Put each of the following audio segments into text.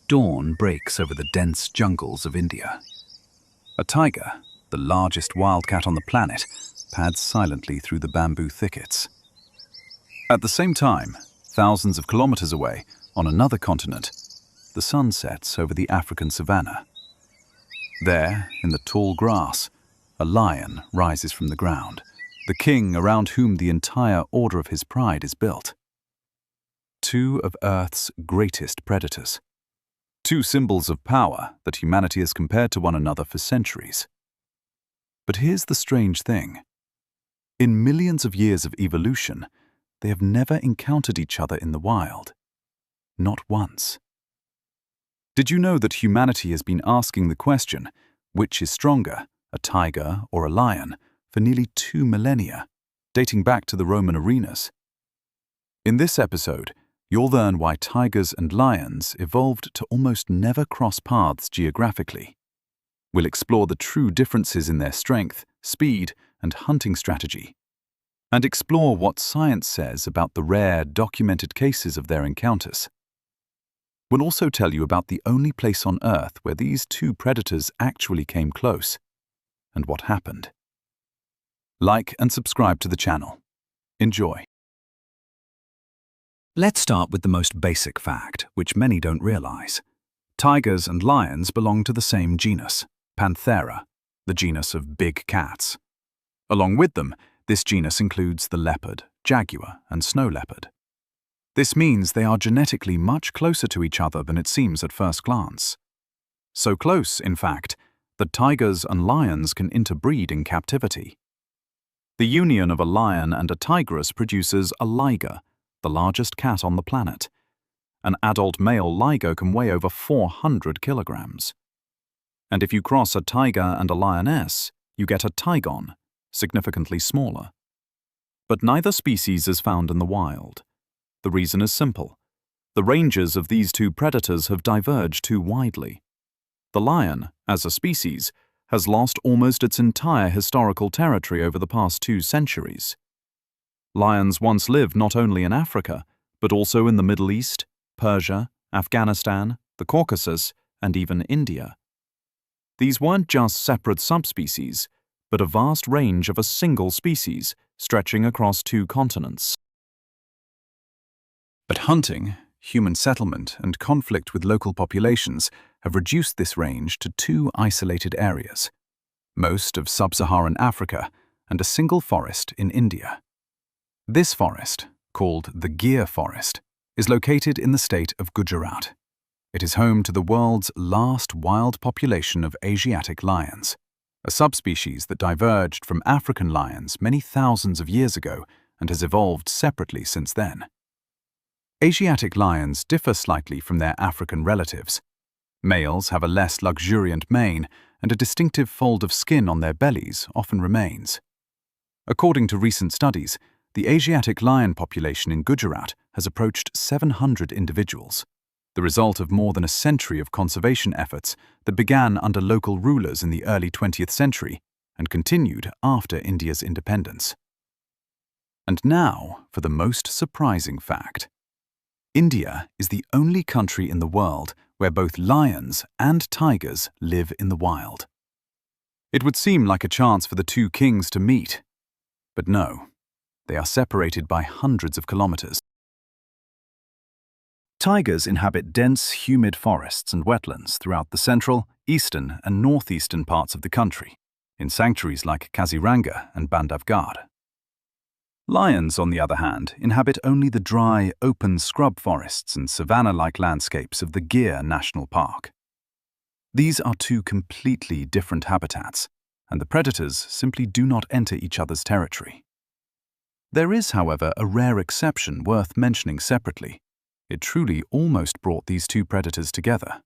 Dawn breaks over the dense jungles of India. A taiga, the largest wildcat on the planet, pads silently through the bamboo thickets. At the same time, thousands of kilometers away, on another continent, the sun sets over the African savannah. There, in the tall grass, a lion rises from the ground, the king around whom the entire order of his pride is built. Two of Earth's greatest predators. Two symbols of power that humanity has compared to one another for centuries. But here's the strange thing. In millions of years of evolution, they have never encountered each other in the wild. Not once. Did you know that humanity has been asking the question, which is stronger, a tiger or a lion, for nearly 2 millennia, dating back to the Roman arenas? In this episode, you'll learn why tigers and lions evolved to almost never cross paths geographically. We'll explore the true differences in their strength, speed, and hunting strategy, and explore what science says about the rare, documented cases of their encounters. We'll also tell you about the only place on Earth where these two predators actually came close, and what happened. Like and subscribe to the channel. Enjoy. Let's start with the most basic fact, which many don't realize. Tigers and lions belong to the same genus, Panthera, the genus of big cats. Along with them, this genus includes the leopard, jaguar, and snow leopard. This means they are genetically much closer to each other than it seems at first glance. So close, in fact, that tigers and lions can interbreed in captivity. The union of a lion and a tigress produces a liger, the largest cat on the planet. An adult male liger can weigh over 400 kilograms. And if you cross a tiger and a lioness, you get a tigon, significantly smaller. But neither species is found in the wild. The reason is simple. The ranges of these two predators have diverged too widely. The lion, as a species, has lost almost its entire historical territory over the past 2 centuries. Lions once lived not only in Africa, but also in the Middle East, Persia, Afghanistan, the Caucasus, and even India. These weren't just separate subspecies, but a vast range of a single species stretching across 2 continents. But hunting, human settlement, and conflict with local populations have reduced this range to 2 isolated areas, most of sub-Saharan Africa and a single forest in India. This forest, called the Gir Forest, is located in the state of Gujarat. It is home to the world's last wild population of Asiatic lions, a subspecies that diverged from African lions many thousands of years ago and has evolved separately since then. Asiatic lions differ slightly from their African relatives. Males have a less luxuriant mane, and a distinctive fold of skin on their bellies often remains. According to recent studies, the Asiatic lion population in Gujarat has approached 700 individuals, the result of more than a century of conservation efforts that began under local rulers in the early 20th century and continued after India's independence. And now for the most surprising fact. India is the only country in the world where both lions and tigers live in the wild. It would seem like a chance for the 2 kings to meet, but no. They are separated by hundreds of kilometers. Tigers inhabit dense, humid forests and wetlands throughout the central, eastern, and northeastern parts of the country, in sanctuaries like Kaziranga and Bandhavgarh. Lions, on the other hand, inhabit only the dry, open scrub forests and savanna-like landscapes of the Gir National Park. These are 2 completely different habitats, and the predators simply do not enter each other's territory. There is, however, a rare exception worth mentioning separately. It truly almost brought these 2 predators together.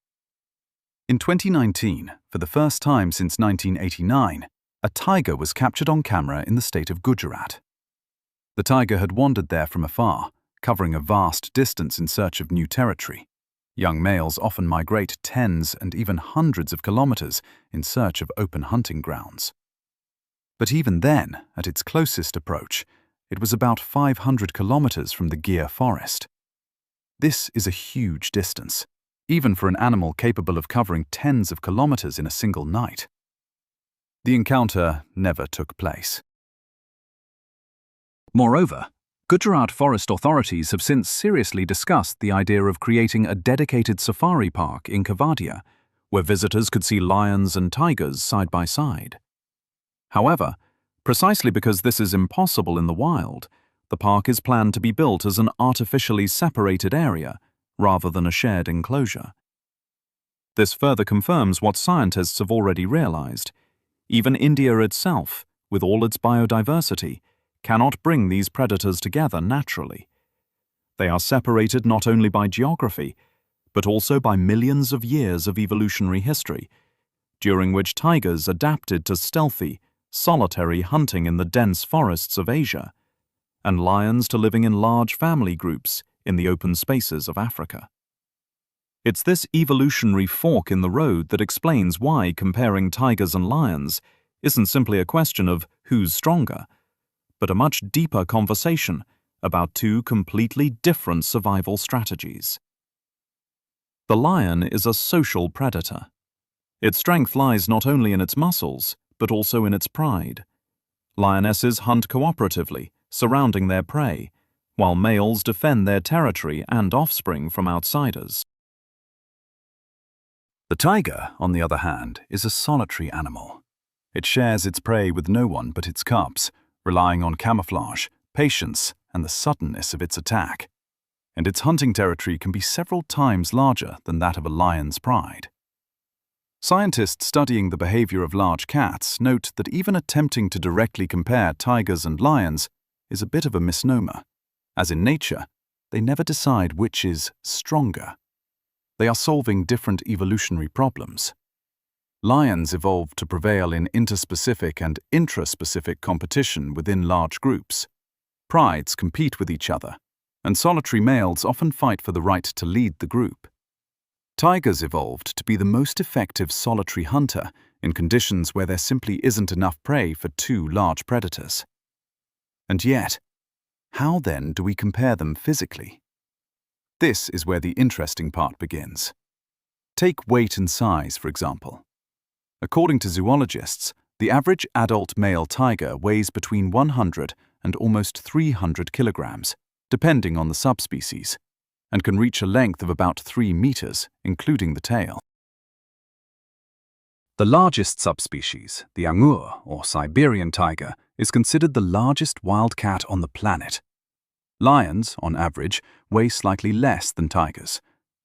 In 2019, for the first time since 1989, a tiger was captured on camera in the state of Gujarat. The tiger had wandered there from afar, covering a vast distance in search of new territory. Young males often migrate tens and even hundreds of kilometers in search of open hunting grounds. But even then, at its closest approach, it was about 500 kilometers from the Gir forest. This is a huge distance, even for an animal capable of covering tens of kilometers in a single night. The encounter never took place. Moreover, Gujarat forest authorities have since seriously discussed the idea of creating a dedicated safari park in Kevadia, where visitors could see lions and tigers side by side. However, precisely because this is impossible in the wild, the park is planned to be built as an artificially separated area rather than a shared enclosure. This further confirms what scientists have already realized. Even India itself, with all its biodiversity, cannot bring these predators together naturally. They are separated not only by geography, but also by millions of years of evolutionary history, during which tigers adapted to stealthy, solitary hunting in the dense forests of Asia, and lions to living in large family groups in the open spaces of Africa. It's this evolutionary fork in the road that explains why comparing tigers and lions isn't simply a question of who's stronger, but a much deeper conversation about two completely different survival strategies. The lion is a social predator. Its strength lies not only in its muscles, but also in its pride. Lionesses hunt cooperatively, surrounding their prey, while males defend their territory and offspring from outsiders. The taiga, on the other hand, is a solitary animal. It shares its prey with no one but its cubs, relying on camouflage, patience, and the suddenness of its attack. And its hunting territory can be several times larger than that of a lion's pride. Scientists studying the behavior of large cats note that even attempting to directly compare tigers and lions is a bit of a misnomer, as in nature, they never decide which is stronger. They are solving different evolutionary problems. Lions evolved to prevail in interspecific and intraspecific competition within large groups. Prides compete with each other, and solitary males often fight for the right to lead the group. Tigers evolved to be the most effective solitary hunter in conditions where there simply isn't enough prey for two large predators. And yet, how then do we compare them physically? This is where the interesting part begins. Take weight and size, for example. According to zoologists, the average adult male tiger weighs between 100 and almost 300 kilograms, depending on the subspecies, and can reach a length of about 3 meters, including the tail. The largest subspecies, the Angur, or Siberian tiger, is considered the largest wild cat on the planet. Lions, on average, weigh slightly less than tigers.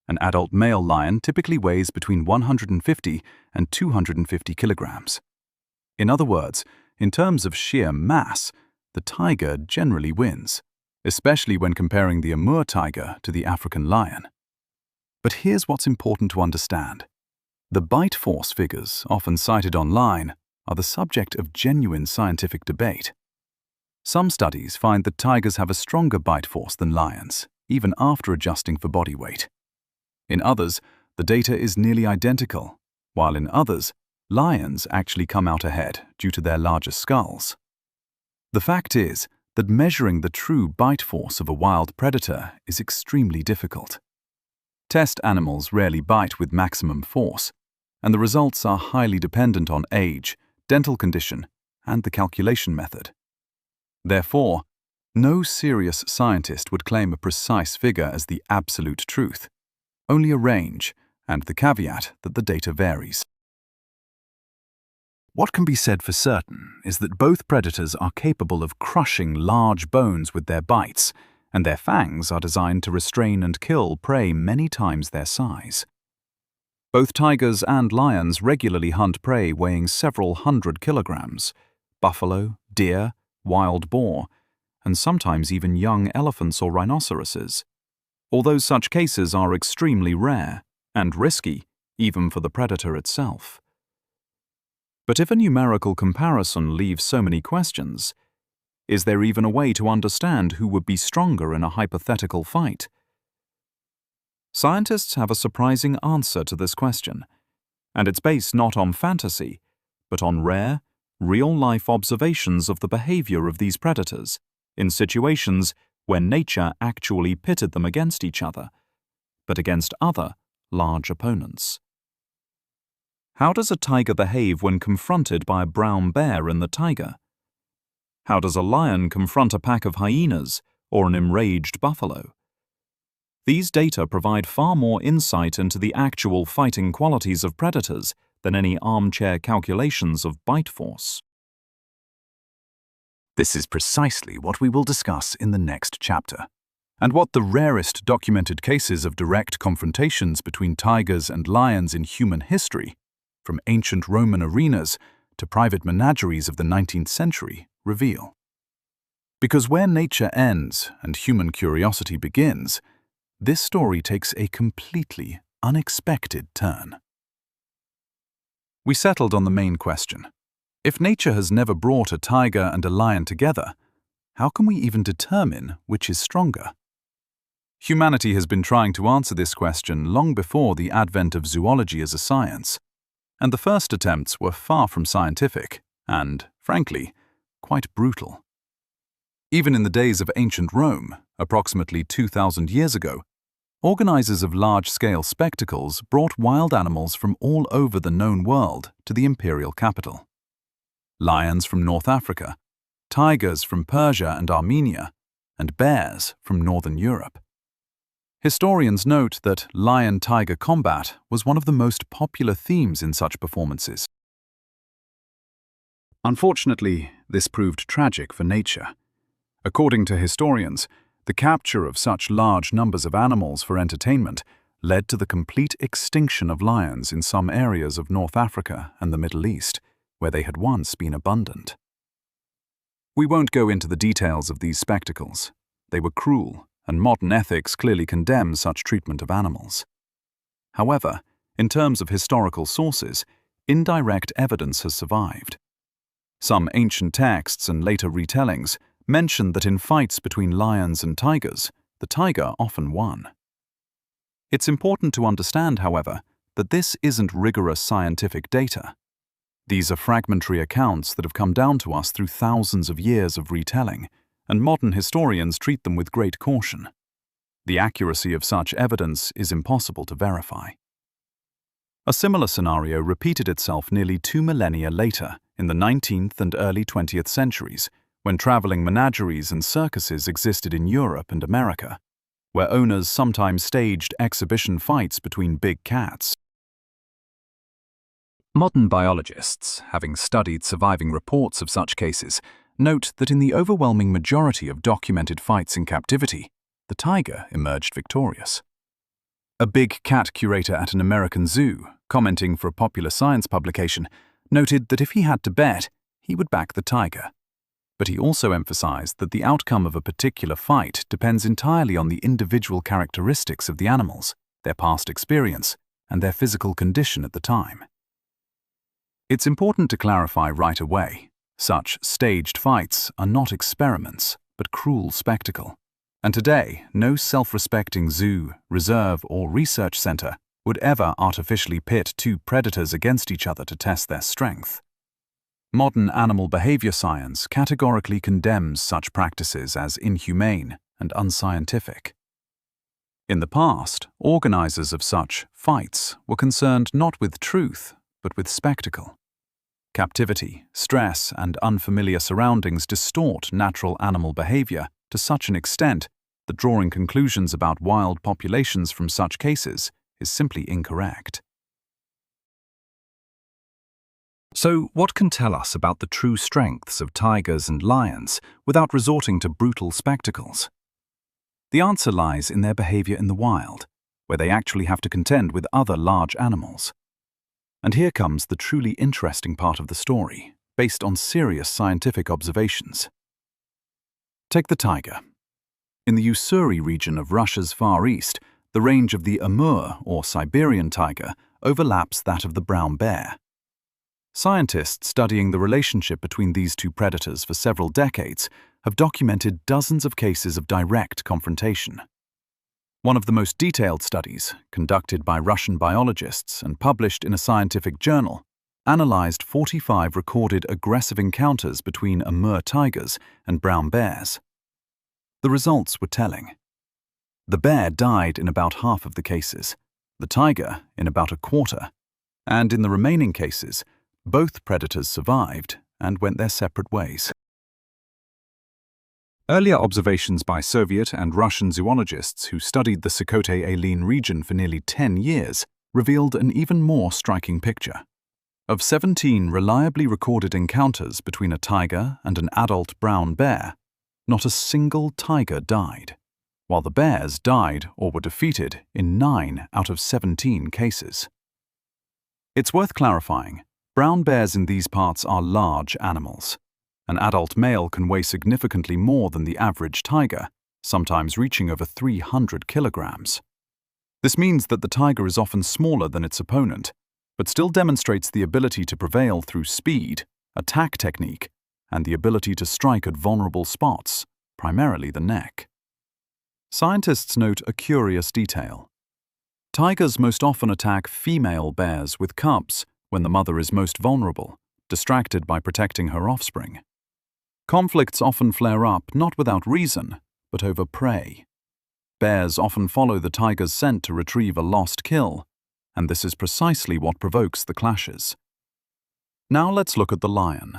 An adult male lion typically weighs between 150 and 250 kilograms. In other words, in terms of sheer mass, the tiger generally wins, especially when comparing the Amur tiger to the African lion. But here's what's important to understand. The bite force figures, often cited online, are the subject of genuine scientific debate. Some studies find that tigers have a stronger bite force than lions, even after adjusting for body weight. In others, the data is nearly identical, while in others, lions actually come out ahead due to their larger skulls. The fact is that measuring the true bite force of a wild predator is extremely difficult. Test animals rarely bite with maximum force, and the results are highly dependent on age, dental condition, and the calculation method. Therefore, no serious scientist would claim a precise figure as the absolute truth, only a range, and the caveat that the data varies. What can be said for certain is that both predators are capable of crushing large bones with their bites, and their fangs are designed to restrain and kill prey many times their size. Both tigers and lions regularly hunt prey weighing several hundred kilograms: buffalo, deer, wild boar, and sometimes even young elephants or rhinoceroses, although such cases are extremely rare and risky, even for the predator itself. But if a numerical comparison leaves so many questions, is there even a way to understand who would be stronger in a hypothetical fight? Scientists have a surprising answer to this question, and it's based not on fantasy, but on rare, real-life observations of the behavior of these predators in situations where nature actually pitted them against each other, but against other, large opponents. How does a tiger behave when confronted by a brown bear in the taiga? How does a lion confront a pack of hyenas or an enraged buffalo? These data provide far more insight into the actual fighting qualities of predators than any armchair calculations of bite force. This is precisely what we will discuss in the next chapter, and what the rarest documented cases of direct confrontations between tigers and lions in human history, from ancient Roman arenas to private menageries of the 19th century, reveal. Because where nature ends and human curiosity begins, this story takes a completely unexpected turn. We settled on the main question. If nature has never brought a tiger and a lion together, how can we even determine which is stronger? Humanity has been trying to answer this question long before the advent of zoology as a science, and the first attempts were far from scientific and, frankly, quite brutal. Even in the days of ancient Rome, approximately 2,000 years ago, organizers of large-scale spectacles brought wild animals from all over the known world to the imperial capital. Lions from North Africa, tigers from Persia and Armenia, and bears from Northern Europe. Historians note that lion-tiger combat was one of the most popular themes in such performances. Unfortunately, this proved tragic for nature. According to historians, the capture of such large numbers of animals for entertainment led to the complete extinction of lions in some areas of North Africa and the Middle East, where they had once been abundant. We won't go into the details of these spectacles. They were cruel, and modern ethics clearly condemn such treatment of animals. However, in terms of historical sources, indirect evidence has survived. Some ancient texts and later retellings mention that in fights between lions and tigers, the tiger often won. It's important to understand, however, that this isn't rigorous scientific data. These are fragmentary accounts that have come down to us through thousands of years of retelling, and modern historians treat them with great caution. The accuracy of such evidence is impossible to verify. A similar scenario repeated itself nearly 2 millennia later, in the 19th and early 20th centuries, when traveling menageries and circuses existed in Europe and America, where owners sometimes staged exhibition fights between big cats. Modern biologists, having studied surviving reports of such cases, note that in the overwhelming majority of documented fights in captivity, the tiger emerged victorious. A big cat curator at an American zoo, commenting for a popular science publication, noted that if he had to bet, he would back the tiger. But he also emphasized that the outcome of a particular fight depends entirely on the individual characteristics of the animals, their past experience, and their physical condition at the time. It's important to clarify right away. Such staged fights are not experiments, but cruel spectacle. And today, no self-respecting zoo, reserve, or research center would ever artificially pit two predators against each other to test their strength. Modern animal behavior science categorically condemns such practices as inhumane and unscientific. In the past, organizers of such fights were concerned not with truth, but with spectacle. Captivity, stress, and unfamiliar surroundings distort natural animal behavior to such an extent that drawing conclusions about wild populations from such cases is simply incorrect. So, what can tell us about the true strengths of tigers and lions without resorting to brutal spectacles? The answer lies in their behavior in the wild, where they actually have to contend with other large animals. And here comes the truly interesting part of the story, based on serious scientific observations. Take the taiga. In the Ussuri region of Russia's Far East, the range of the Amur, or Siberian tiger, overlaps that of the brown bear. Scientists studying the relationship between these two predators for several decades have documented dozens of cases of direct confrontation. One of the most detailed studies, conducted by Russian biologists and published in a scientific journal, analyzed 45 recorded aggressive encounters between Amur tigers and brown bears. The results were telling. The bear died in about half of the cases, the taiga in about a quarter, and in the remaining cases, both predators survived and went their separate ways. Earlier observations by Soviet and Russian zoologists who studied the Sikhote-Alin region for nearly 10 years revealed an even more striking picture. Of 17 reliably recorded encounters between a taiga and an adult brown bear, not a single taiga died, while the bears died or were defeated in 9 out of 17 cases. It's worth clarifying, brown bears in these parts are large animals. An adult male can weigh significantly more than the average taiga, sometimes reaching over 300 kilograms. This means that the taiga is often smaller than its opponent, but still demonstrates the ability to prevail through speed, attack technique, and the ability to strike at vulnerable spots, primarily the neck. Scientists note a curious detail. Tigers most often attack female bears with cubs when the mother is most vulnerable, distracted by protecting her offspring. Conflicts often flare up not without reason, but over prey. Bears often follow the taiga's scent to retrieve a lost kill, and this is precisely what provokes the clashes. Now let's look at the lion.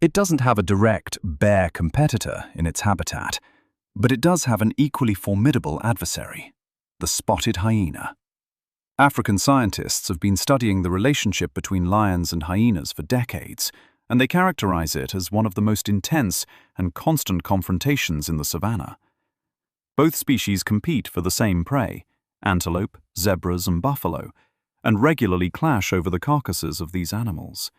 It doesn't have a direct bear competitor in its habitat, but it does have an equally formidable adversary, the spotted hyena. African scientists have been studying the relationship between lions and hyenas for decades, and they characterize it as one of the most intense and constant confrontations in the savannah. Both species compete for the same prey, antelope, zebras, and buffalo, and regularly clash over the carcasses of these animals.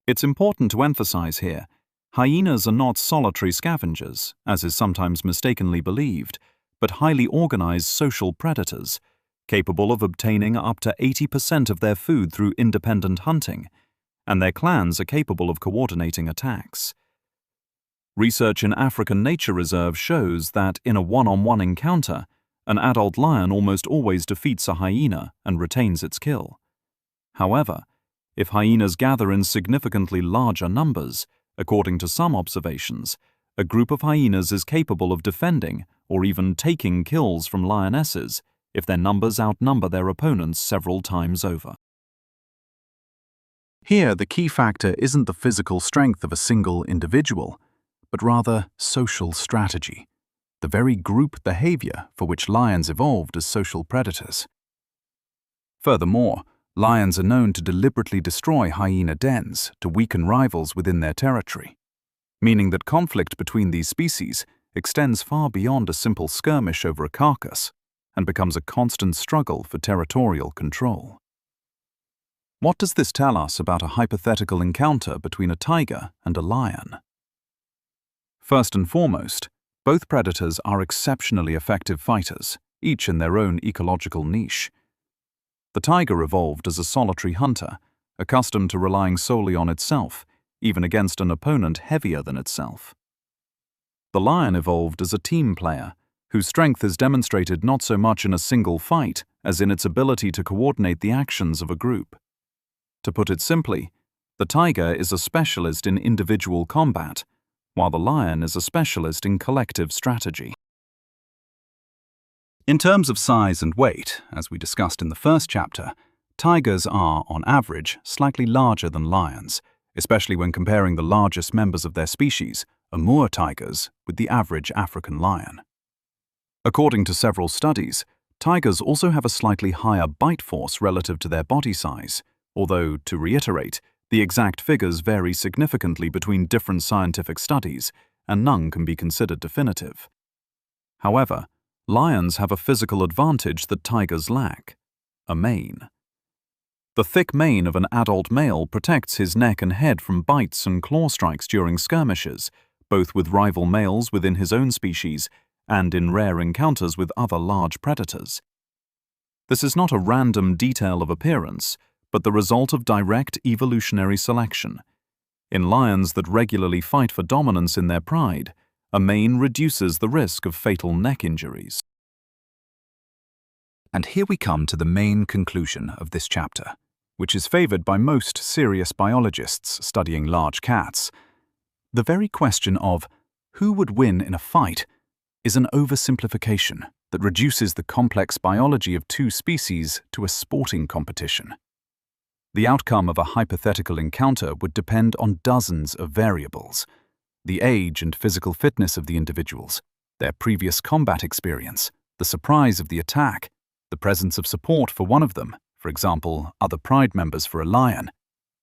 It's important to emphasize here, hyenas are not solitary scavengers, as is sometimes mistakenly believed, but highly organized social predators, capable of obtaining up to 80% of their food through independent hunting, and their clans are capable of coordinating attacks. Research in African nature reserves shows that in a one-on-one encounter, an adult lion almost always defeats a hyena and retains its kill. However, if hyenas gather in significantly larger numbers, according to some observations, a group of hyenas is capable of defending or even taking kills from lionesses if their numbers outnumber their opponents several times over. Here, the key factor isn't the physical strength of a single individual, but rather social strategy, the very group behavior for which lions evolved as social predators. Furthermore, lions are known to deliberately destroy hyena dens to weaken rivals within their territory, meaning that conflict between these species extends far beyond a simple skirmish over a carcass and becomes a constant struggle for territorial control. What does this tell us about a hypothetical encounter between a taiga and a lion? First and foremost, both predators are exceptionally effective fighters, each in their own ecological niche. The taiga evolved as a solitary hunter, accustomed to relying solely on itself, even against an opponent heavier than itself. The lion evolved as a team player, whose strength is demonstrated not so much in a single fight as in its ability to coordinate the actions of a group. To put it simply, the taiga is a specialist in individual combat, while the lion is a specialist in collective strategy. In terms of size and weight, as we discussed in the first chapter, tigers are, on average, slightly larger than lions, especially when comparing the largest members of their species, Amur tigers, with the average African lion. According to several studies, tigers also have a slightly higher bite force relative to their body size, although, to reiterate, the exact figures vary significantly between different scientific studies, and none can be considered definitive. However, lions have a physical advantage that tigers lack: a mane. The thick mane of an adult male protects his neck and head from bites and claw strikes during skirmishes, both with rival males within his own species and in rare encounters with other large predators. This is not a random detail of appearance, but the result of direct evolutionary selection. In lions that regularly fight for dominance in their pride, a mane reduces the risk of fatal neck injuries. And here we come to the main conclusion of this chapter, which is favored by most serious biologists studying large cats. The very question of who would win in a fight is an oversimplification that reduces the complex biology of two species to a sporting competition. The outcome of a hypothetical encounter would depend on dozens of variables: the age and physical fitness of the individuals, their previous combat experience, the surprise of the attack, the presence of support for one of them, for example, other pride members for a lion,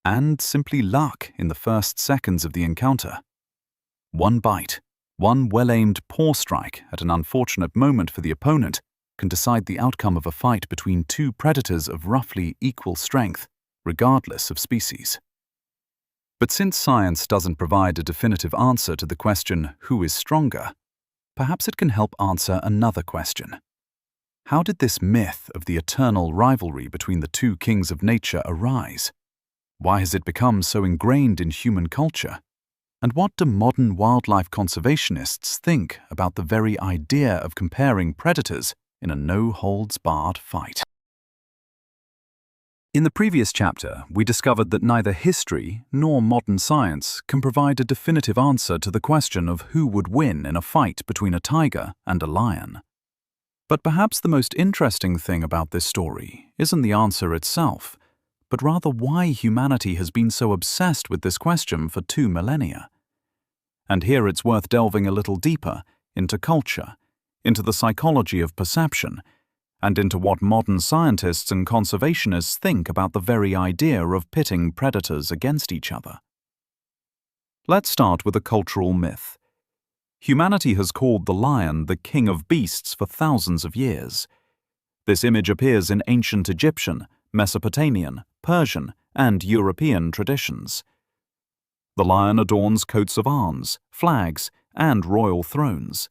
and simply luck in the first seconds of the encounter. One bite, one well-aimed paw strike at an unfortunate moment for the opponent can decide the outcome of a fight between two predators of roughly equal strength, regardless of species. But since science doesn't provide a definitive answer to the question, who is stronger, perhaps it can help answer another question. How did this myth of the eternal rivalry between the two kings of nature arise? Why has it become so ingrained in human culture? And what do modern wildlife conservationists think about the very idea of comparing predators in a no-holds-barred fight? In the previous chapter, we discovered that neither history nor modern science can provide a definitive answer to the question of who would win in a fight between a tiger and a lion. But perhaps the most interesting thing about this story isn't the answer itself, but rather why humanity has been so obsessed with this question for 2 millennia. And here it's worth delving a little deeper into culture, into the psychology of perception, and into what modern scientists and conservationists think about the very idea of pitting predators against each other. Let's start with a cultural myth. Humanity has called the lion the king of beasts for thousands of years. This image appears in ancient Egyptian, Mesopotamian, Persian, and European traditions. The lion adorns coats of arms, flags, and royal thrones.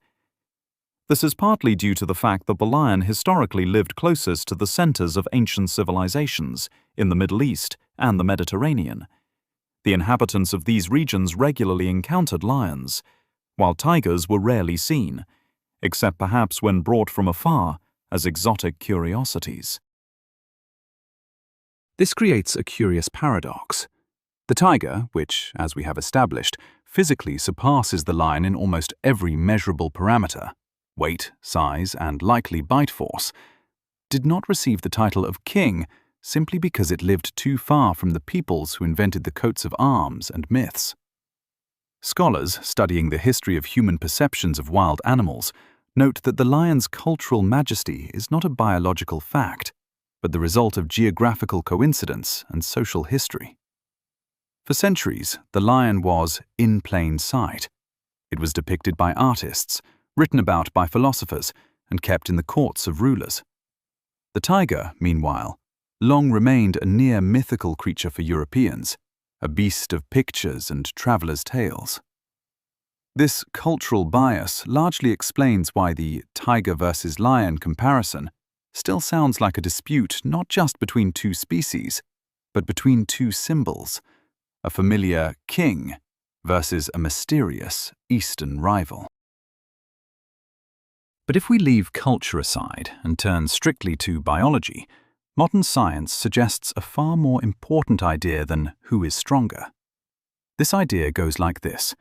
This is partly due to the fact that the lion historically lived closest to the centers of ancient civilizations in the Middle East and the Mediterranean. The inhabitants of these regions regularly encountered lions, while tigers were rarely seen, except perhaps when brought from afar as exotic curiosities. This creates a curious paradox. The tiger, which, as we have established, physically surpasses the lion in almost every measurable parameter, weight, size, and likely bite force, did not receive the title of king simply because it lived too far from the peoples who invented the coats of arms and myths. Scholars studying the history of human perceptions of wild animals note that the lion's cultural majesty is not a biological fact, but the result of geographical coincidence and social history. For centuries, the lion was in plain sight. It was depicted by artists, written about by philosophers, and kept in the courts of rulers. The tiger, meanwhile, long remained a near mythical creature for Europeans, a beast of pictures and travelers' tales. This cultural bias largely explains why the tiger versus lion comparison still sounds like a dispute not just between two species, but between two symbols, a familiar king versus a mysterious Eastern rival. But if we leave culture aside and turn strictly to biology, modern science suggests a far more important idea than who is stronger. This idea goes like this.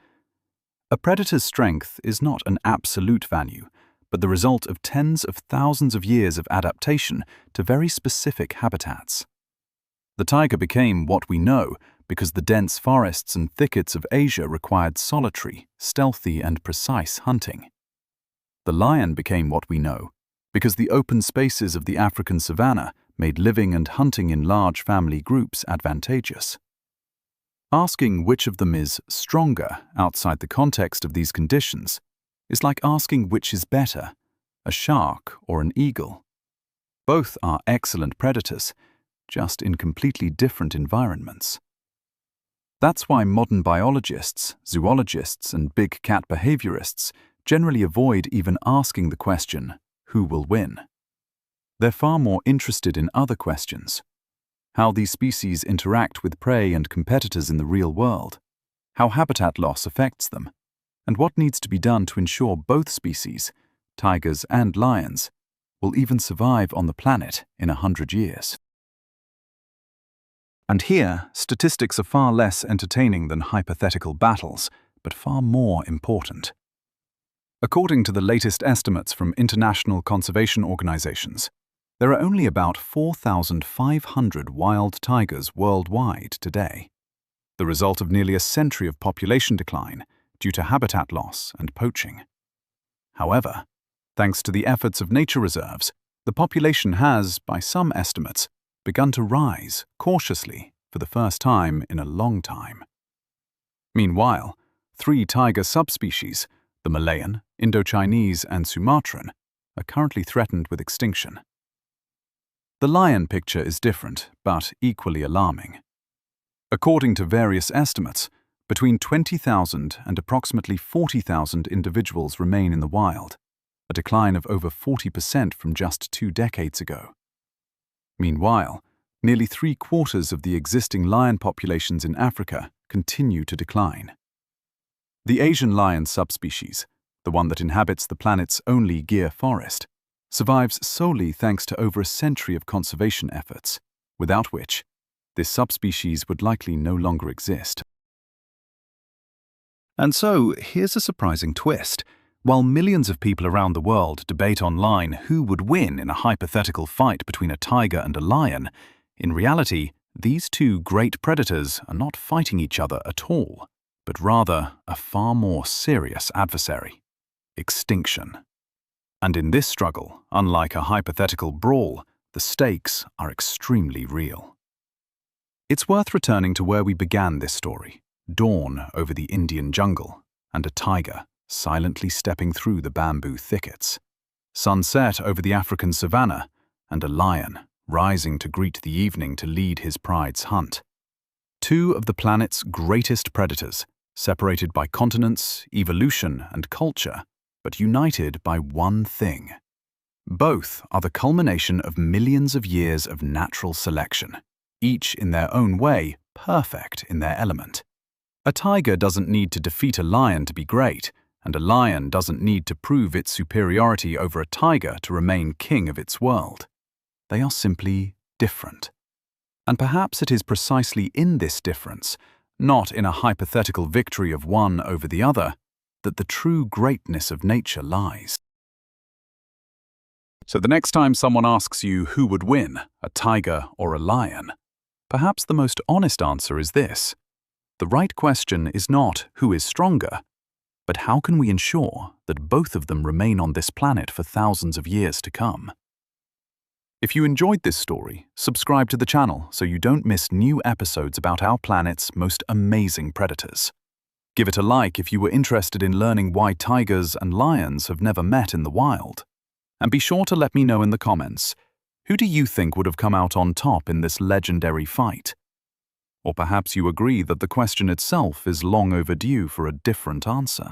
A predator's strength is not an absolute value, but the result of tens of thousands of years of adaptation to very specific habitats. The tiger became what we know because the dense forests and thickets of Asia required solitary, stealthy, and precise hunting. The lion became what we know because the open spaces of the African savannah made living and hunting in large family groups advantageous. Asking which of them is stronger outside the context of these conditions is like asking which is better, a shark or an eagle. Both are excellent predators, just in completely different environments. That's why modern biologists, zoologists, and big cat behaviorists generally avoid even asking the question, who will win? They're far more interested in other questions. How these species interact with prey and competitors in the real world, how habitat loss affects them, and what needs to be done to ensure both species, tigers and lions, will even survive on the planet in 100 years. And here, statistics are far less entertaining than hypothetical battles, but far more important. According to the latest estimates from international conservation organizations, there are only about 4,500 wild tigers worldwide today, the result of nearly a century of population decline due to habitat loss and poaching. However, thanks to the efforts of nature reserves, the population has, by some estimates, begun to rise cautiously for the first time in a long time. Meanwhile, 3 taiga subspecies, the Malayan, Indochinese, and Sumatran, are currently threatened with extinction. The lion picture is different, but equally alarming. According to various estimates, between 20,000 and approximately 40,000 individuals remain in the wild, a decline of over 40% from just 2 decades ago. Meanwhile, nearly 3/4 of the existing lion populations in Africa continue to decline. The Asian lion subspecies, the one that inhabits the planet's only gyr forest, survives solely thanks to over a century of conservation efforts, without which this subspecies would likely no longer exist. And so, here's a surprising twist. While millions of people around the world debate online who would win in a hypothetical fight between a tiger and a lion, in reality, these 2 great predators are not fighting each other at all, but rather a far more serious adversary: extinction. And in this struggle, unlike a hypothetical brawl, the stakes are extremely real. It's worth returning to where we began this story: dawn over the Indian jungle, and a tiger silently stepping through the bamboo thickets; sunset over the African savannah, and a lion rising to greet the evening to lead his pride's hunt. 2 of the planet's greatest predators, separated by continents, evolution, and culture, but united by one thing. Both are the culmination of millions of years of natural selection, each in their own way perfect in their element. A tiger doesn't need to defeat a lion to be great, and a lion doesn't need to prove its superiority over a tiger to remain king of its world. They are simply different. And perhaps it is precisely in this difference, not in a hypothetical victory of one over the other, that the true greatness of nature lies. So the next time someone asks you who would win, a tiger or a lion, perhaps the most honest answer is this: the right question is not who is stronger, but how can we ensure that both of them remain on this planet for thousands of years to come? If you enjoyed this story, subscribe to the channel so you don't miss new episodes about our planet's most amazing predators. Give it a like if you were interested in learning why tigers and lions have never met in the wild. And be sure to let me know in the comments, who do you think would have come out on top in this legendary fight? Or perhaps you agree that the question itself is long overdue for a different answer.